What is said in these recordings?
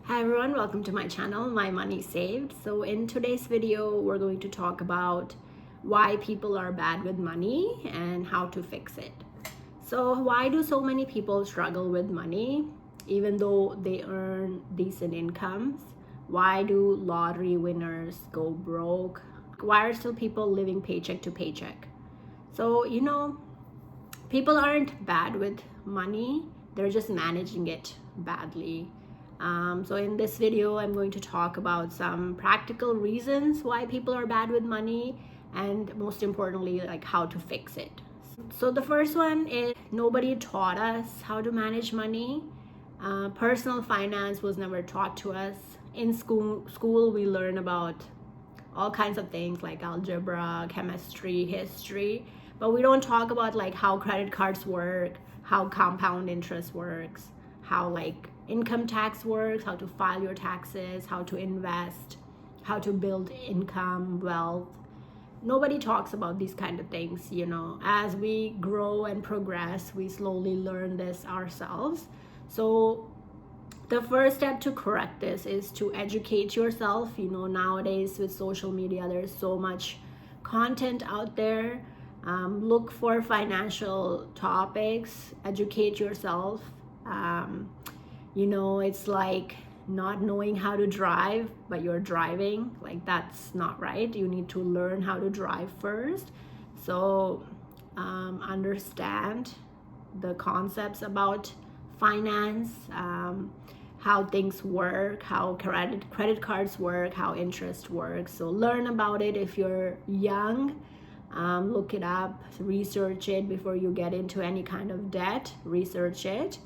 Hi everyone, welcome to my channel, My Money Saved. So in today's video, we're going to talk about why people are bad with money and how to fix it. So why do so many people struggle with money even though they earn decent incomes? Why do lottery winners go broke? Why are still people living paycheck to paycheck? So, people aren't bad with money, they're just managing it badly. So in this video, I'm going to talk about some practical reasons why people are bad with money, and most importantly, like how to fix it. So the first one is nobody taught us how to manage money. Personal finance was never taught to us. In school we learn about all kinds of things like algebra, chemistry, history, but we don't talk about like how credit cards work, how compound interest works, how like income tax works, how to file your taxes, how to invest, how to build income, wealth. Nobody talks about these kind of things. As we grow and progress, we slowly learn this ourselves. So the first step to correct this is to educate yourself. Nowadays with social media, there's so much content out there. Look for financial topics, educate yourself. It's like not knowing how to drive, but you're driving. Like, that's not right. You need to learn how to drive first. So understand the concepts about finance, how things work, how credit cards work, how interest works. So learn about it if you're young. Look it up, research it before you get into any kind of debt. Research it.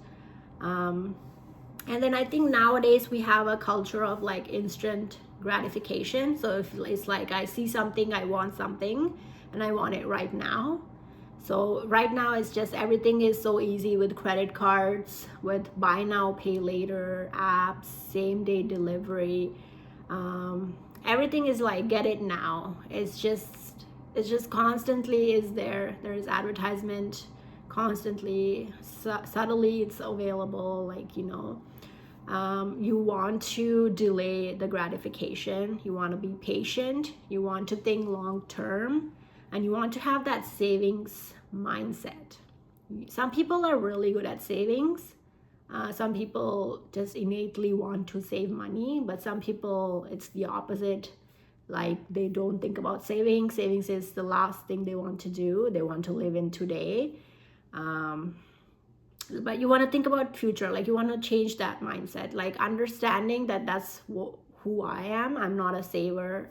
And then I think nowadays we have a culture of like instant gratification. So if it's like I see something, I want something, and I want it right now. So right now it's just everything is so easy with credit cards, with buy now, pay later apps, same day delivery. Everything is like get it now. It's just constantly is there. There's advertisement constantly, subtly it's available. You want to delay the gratification. You want to be patient. You want to think long term. And you want to have that savings mindset. Some people are really good at savings. Some people just innately want to save money, but some people, it's the opposite. Like, they don't think about savings. Savings is the last thing they want to do. They want to live in today. But you want to think about future. Like, you want to change that mindset. Like, understanding that that's who I am. I'm not a saver.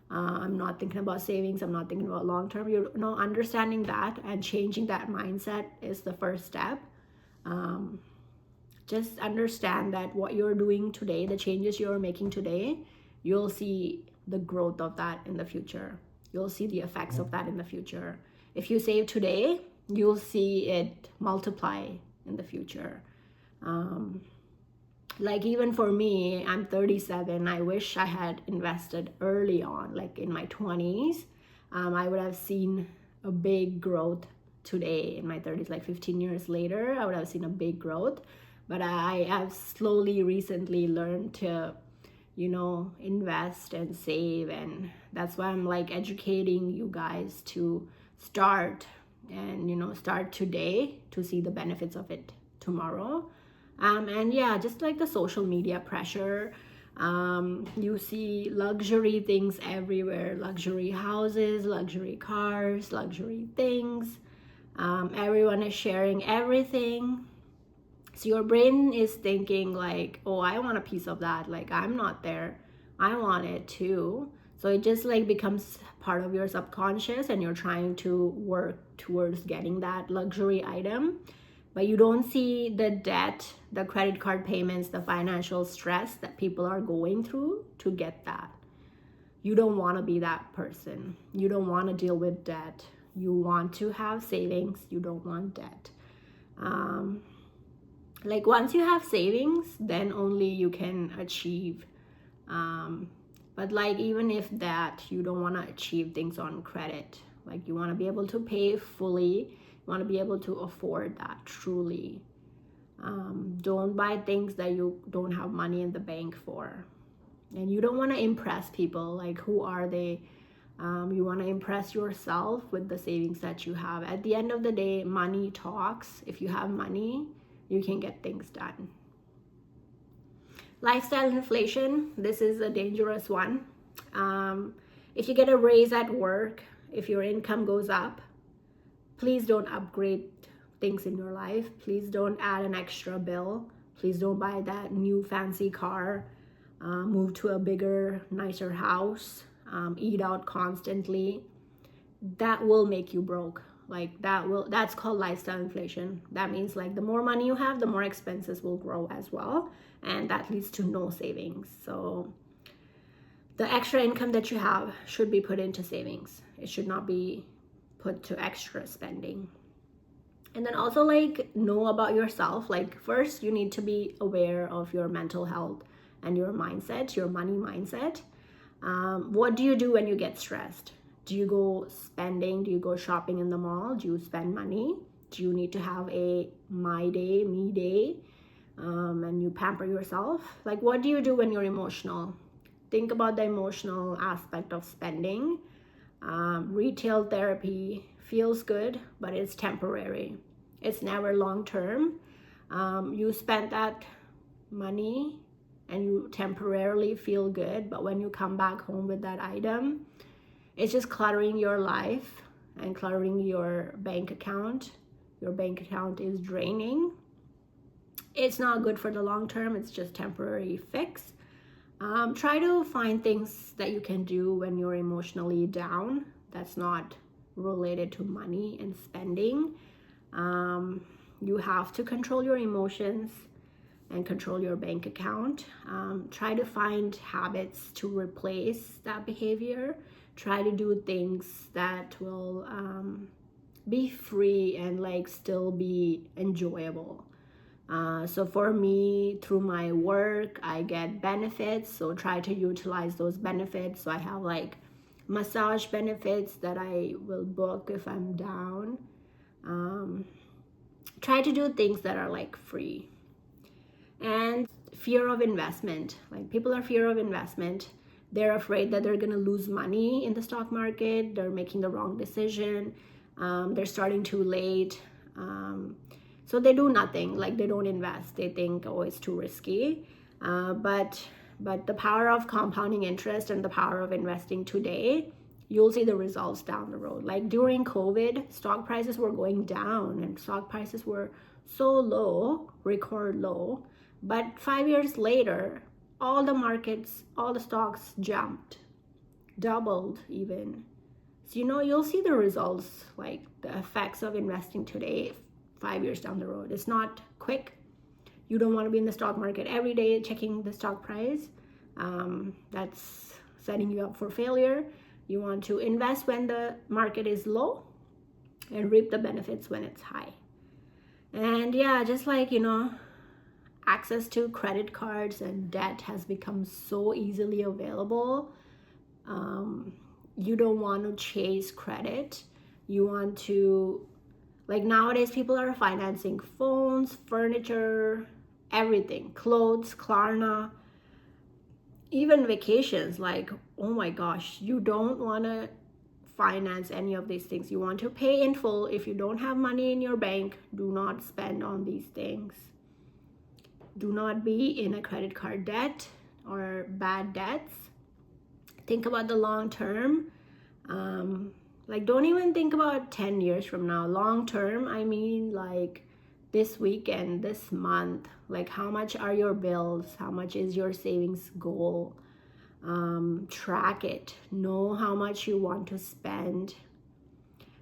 I'm not thinking about savings. I'm not thinking about long term. Understanding that and changing that mindset is the first step. Just understand that what you're doing today, the changes you're making today, you'll see the growth of that in the future. You'll see the effects of that in the future. If you save today, you'll see it multiply in the future. Like, even for me, I'm 37. I wish I had invested early on, like in my 20s. I would have seen a big growth today in my 30s. Like 15 years later, I would have seen a big growth. But I have slowly recently learned to invest and save, and that's why I'm like educating you guys to start today to see the benefits of it tomorrow. And yeah, just like the social media pressure, you see luxury things everywhere, luxury houses, luxury cars, luxury things. Everyone is sharing everything. So your brain is thinking like, oh, I want a piece of that. Like, I'm not there. I want it too. So it just like becomes part of your subconscious, and you're trying to work towards getting that luxury item. But you don't see the debt, the credit card payments, the financial stress that people are going through to get that. You don't want to be that person. You don't want to deal with debt. You want to have savings. You don't want debt. Like, once you have savings, then only you can achieve. But like, even if that, you don't want to achieve things on credit. Like, you want to be able to pay fully. You want to be able to afford that truly. Don't buy things that you don't have money in the bank for. And you don't want to impress people. Like, who are they? You want to impress yourself with the savings that you have. At the end of the day, money talks. If you have money, you can get things done. Lifestyle inflation, this is a dangerous one. If you get a raise at work, if your income goes up, please don't upgrade things in your life. Please don't add an extra bill. Please don't buy that new fancy car, move to a bigger, nicer house, eat out constantly. That will make you broke. Like, that's called lifestyle inflation. That means, like, the more money you have, the more expenses will grow as well, and that leads to no savings. So the extra income that you have should be put into savings. It should not be put to extra spending. And then also, like, know about yourself. Like, first you need to be aware of your mental health and your mindset, your money mindset. What do you do when you get stressed? Do you go spending? Do you go shopping in the mall? Do you spend money? Do you need to have a my day, me day, and you pamper yourself? Like, what do you do when you're emotional? Think about the emotional aspect of spending. Retail therapy feels good, but it's temporary. It's never long term. You spent that money and you temporarily feel good, but when you come back home with that item, it's just cluttering your life and cluttering your bank account. Your bank account is draining. It's not good for the long term. It's just temporary fix. Try to find things that you can do when you're emotionally down that's not related to money and spending. You have to control your emotions and control your bank account. Try to find habits to replace that behavior. Try to do things that will be free and, like, still be enjoyable. So for me, through my work, I get benefits. So try to utilize those benefits. So I have, like, massage benefits that I will book if I'm down. Try to do things that are, like, free. And fear of investment. Like, people are fear of investment. They're afraid that they're going to lose money in the stock market. They're making the wrong decision. They're starting too late. So they do nothing. Like, they don't invest. They think, oh, it's too risky. But the power of compounding interest and the power of investing today, you'll see the results down the road. Like, during COVID, stock prices were going down and stock prices were so low, record low. But 5 years later, all the markets, all the stocks jumped, doubled even. So, you'll see the results, like the effects of investing today 5 years down the road. It's not quick. You don't want to be in the stock market every day checking the stock price. That's setting you up for failure. You want to invest when the market is low and reap the benefits when it's high. And yeah, just like, access to credit cards and debt has become so easily available. You don't want to chase credit. You want to, like, nowadays people are financing phones, furniture, everything, clothes, Klarna, even vacations. Like, oh my gosh, you don't want to finance any of these things. You want to pay in full. If you don't have money in your bank, do not spend on these things. Do not be in a credit card debt or bad debts. Think about the long term. Like, don't even think about 10 years from now. Long term, I mean, like, this weekend, this month. Like, how much are your bills? How much is your savings goal? Track it. Know how much you want to spend.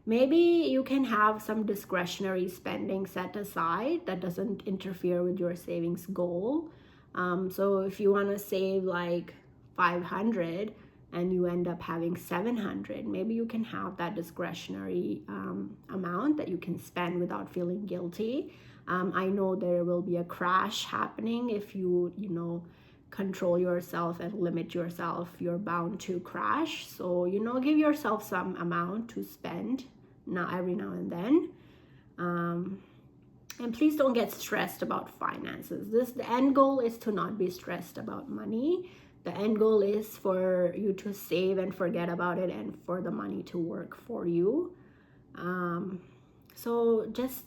Maybe you can have some discretionary spending set aside that doesn't interfere with your savings goal. So if you want to save like 500 and you end up having 700, maybe you can have that discretionary amount that you can spend without feeling guilty. I know there will be a crash happening if you control yourself and limit yourself. You're bound to crash. So, give yourself some amount to spend every now and then. And please don't get stressed about finances. The end goal is to not be stressed about money. The end goal is for you to save and forget about it, and for the money to work for you. So just,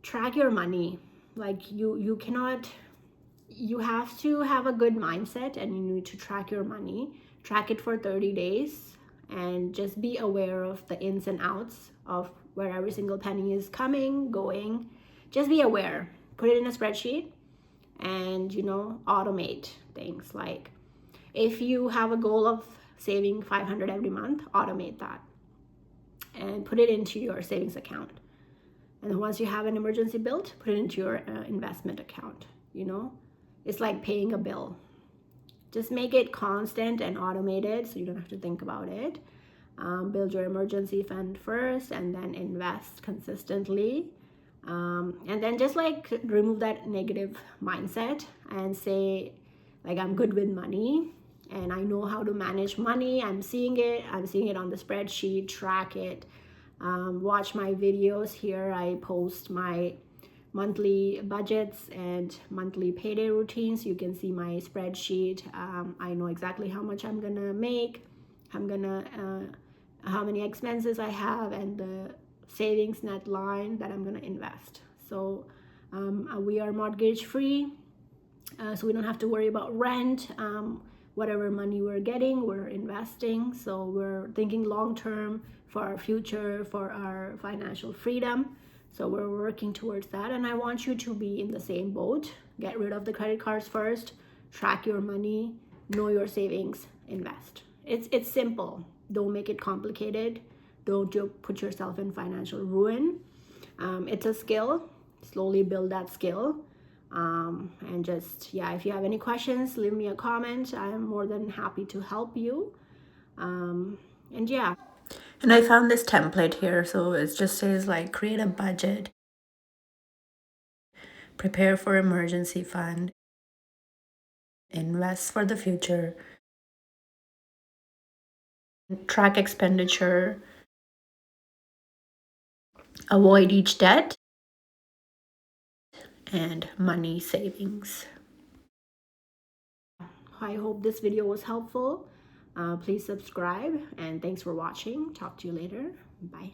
track your money. Like you cannot, you have to have a good mindset, and you need to track your money. Track it for 30 days and just be aware of the ins and outs of where every single penny is coming, going. Just be aware. Put it in a spreadsheet and, automate things. Like if you have a goal of saving 500 every month, automate that and put it into your savings account. And then once you have an emergency built, put it into your investment account. It's like paying a bill. Just make it constant and automated so you don't have to think about it. Build your emergency fund first and then invest consistently. And then just like remove that negative mindset and say, like, I'm good with money and I know how to manage money. I'm seeing it on the spreadsheet. Track it. Watch my videos here. I post my monthly budgets and monthly payday routines. You can see my spreadsheet. I know exactly how much I'm gonna make, how many expenses I have, and the savings net line that I'm gonna invest. So we are mortgage free, so we don't have to worry about rent. Whatever money we're getting, we're investing. So we're thinking long term for our future, for our financial freedom. So we're working towards that. And I want you to be in the same boat. Get rid of the credit cards first. Track your money. Know your savings. Invest. It's simple. Don't make it complicated. Don't put yourself in financial ruin. It's a skill. Slowly build that skill. And just, if you have any questions, leave me a comment. I'm more than happy to help you. And yeah. And I found this template here. So it just says like create a budget, prepare for emergency fund, invest for the future, track expenditure, avoid each debt, and money savings. I hope this video was helpful. Please subscribe, and thanks for watching. Talk to you later. Bye.